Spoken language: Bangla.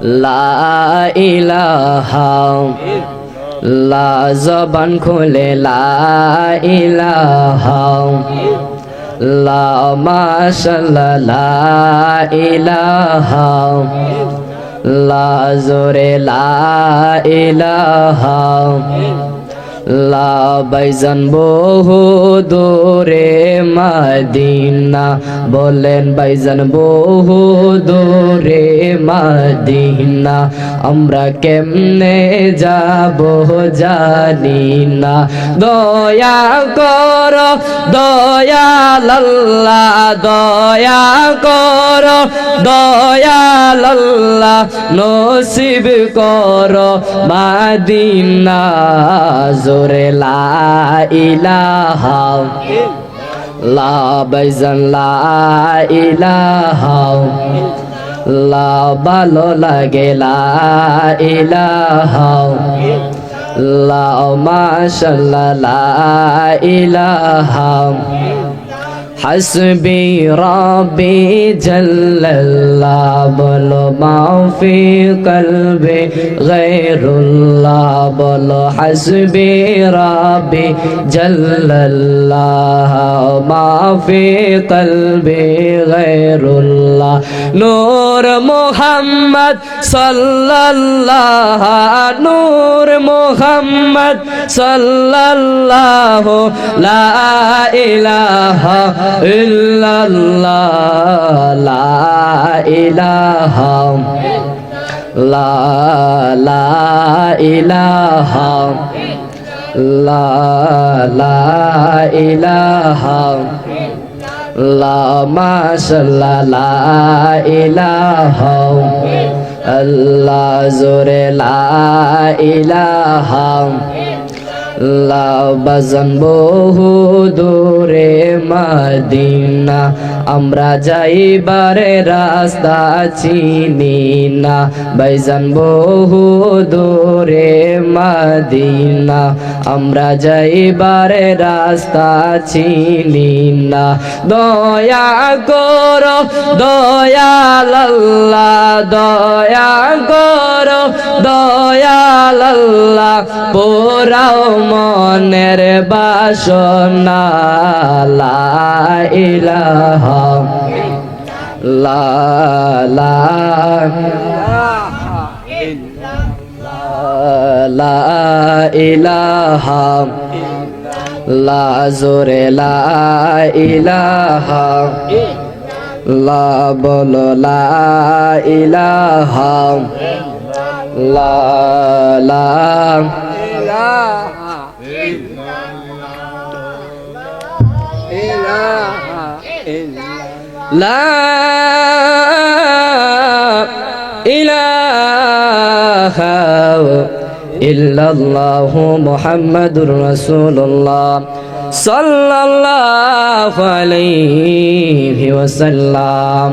লা ইলাহা, লা জবান খুলে লা ইলাহা, লা মাশাআল্লাহ লা ইলাহা, লা জোরে লা ইলাহা, লা বাইজান বহু দূরে মদিনা, বলেন বাইজান বহু দূরে মদিনা, আমরা কেমনে যাব জানি না। দয়া করো দয়াল আল্লাহ, দয়া করো দয়াল আল্লাহ, নসিব করো মদিনা। জোরে লা ইলাহা, লা বাইজান লা ইলাহা, লা ভালো লাগে লা ইলাহা, লা মাশাআল্লাহ লা ইলাহা, হাসবি রব্বি জাল্লাল্লাহ, বলো মাফি কলবে গায়রুল্লাহ, বলো হাসবি রব্বি জাল্লাল্লাহ, মাফি কলবে গায়রুল্লাহ। নূর মুহাম্মদ সাল্লাল্লাহ, নূর মুহাম্মদ সাল্লাল্লাহ, লা ইলাহা ইল্লাল্লাহ, লা ইলাহা, লা ইলাহা, লা ইলাহা, লা মাশাআল্লাহ লা ইলাহা, আল্লাহ জোরে লা ইলাহা, লা বাজান বহু দূরে মদিনা, আমরা যাইবারে রাস্তা চিনি না, বাইজান বহু দূরে মদিনা, আমরা যাইবারে রাস্তা চিনি না। দয়া করো দয়াল আল্লাহ, দয়া করো দয়াল আল্লাহ, পোরাও মনের বাসনা। লা ইলাহা, লা ইলাহা, লা জোরে লা ইলাহা, লা বলো লা ইলাহা, লা লা ইলাহা ইল্লাল্লাহু মুহাম্মাদুর রাসূলুল্লাহ সাল্লাল্লাহু আলাইহি ওয়াসাল্লাম।